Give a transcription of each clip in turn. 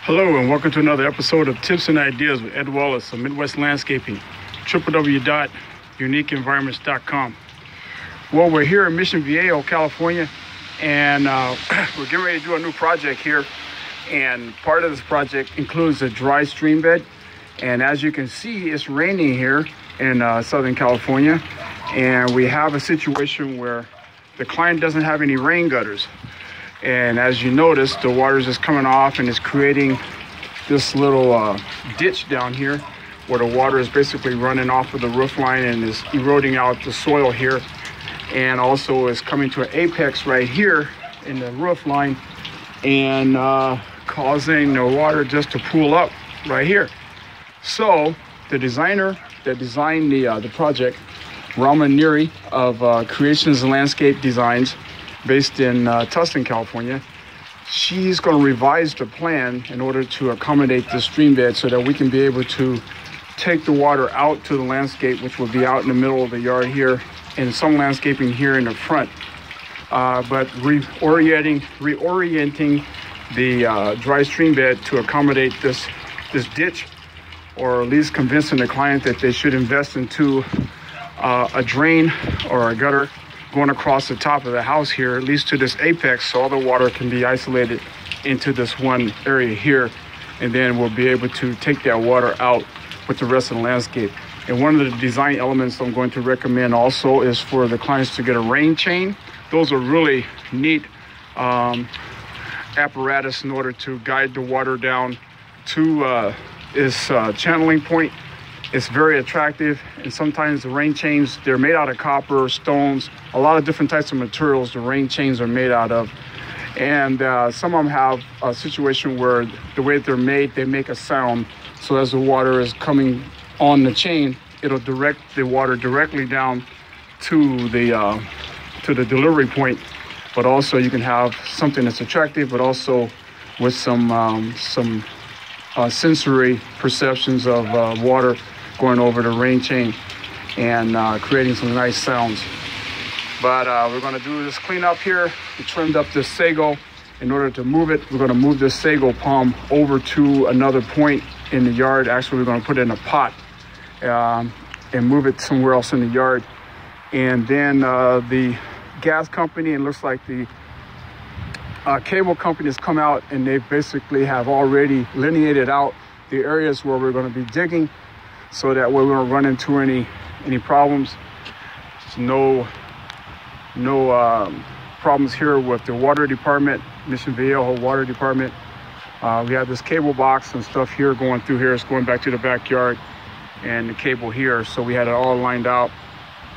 Hello and welcome to another episode of Tips and Ideas with Ed Wallace of Midwest Landscaping, www.uniqueenvironments.com. Well, we're here in Mission Viejo, California, and we're getting ready to do a new project here. And part of this project includes a dry stream bed. And as you can see, it's raining here in Southern California. And we have a situation where the client doesn't have any rain gutters. And as you notice, the water is just coming off and it's creating this little ditch down here where the water is basically running off of the roof line and is eroding out the soil here. And also is coming to an apex right here in the roof line and causing the water just to pool up right here. So the designer that designed the project, Raman Neri of Creations and Landscape Designs, based in Tustin, California, she's going to revise the plan in order to accommodate the stream bed so that we can be able to take the water out to the landscape, which will be out in the middle of the yard here, and some landscaping here in the front. But reorienting the dry stream bed to accommodate this ditch, or at least convincing the client that they should invest into a drain or a gutter going across the top of the house here, at least to this apex, so all the water can be isolated into this one area here, and then we'll be able to take that water out with the rest of the landscape. And one of the design elements I'm going to recommend also is for the clients to get a rain chain. Those are really neat apparatus in order to guide the water down to this channeling point. It's very attractive, and sometimes the rain chains, they're made out of copper, stones, a lot of different types of materials the rain chains are made out of. And some of them have a situation where the way they're made, they make a sound. So as the water is coming on the chain, it'll direct the water directly down to the delivery point. But also you can have something that's attractive, but also with some sensory perceptions of water going over the rain chain and creating some nice sounds. But we're going to do this cleanup here. We trimmed up this sago. In order to move it, we're going to move this sago palm over to another point in the yard. Actually, we're going to put it in a pot and move it somewhere else in the yard. And then the gas company, and looks like the cable company has come out, and they basically have already lineated out the areas where we're going to be digging, so that way we don't run into any problems. There's no problems here with the water department, Mission Viejo Water Department. We have this cable box and stuff here going through here. It's going back to the backyard, and the cable here. So we had it all lined out.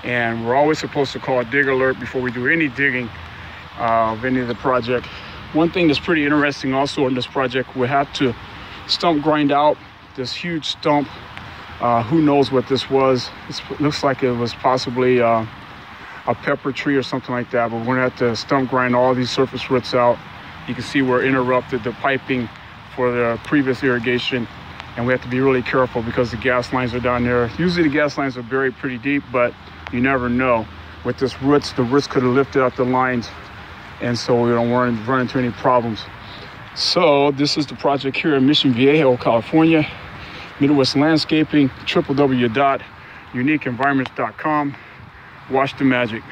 And we're always supposed to call a dig alert before we do any digging of any of the project. One thing that's pretty interesting also in this project, we have to stump grind out this huge stump. Who knows what this was? It looks like it was possibly a pepper tree or something like that, but we're gonna have to stump grind all these surface roots out. You can see we're interrupted the piping for the previous irrigation, and we have to be really careful because the gas lines are down there. Usually the gas lines are buried pretty deep, but you never know. With this roots, the roots could have lifted up the lines, and so we don't want to run into any problems. So this is the project here in Mission Viejo, California. Midwest Landscaping, www.uniqueenvironments.com. Watch the magic.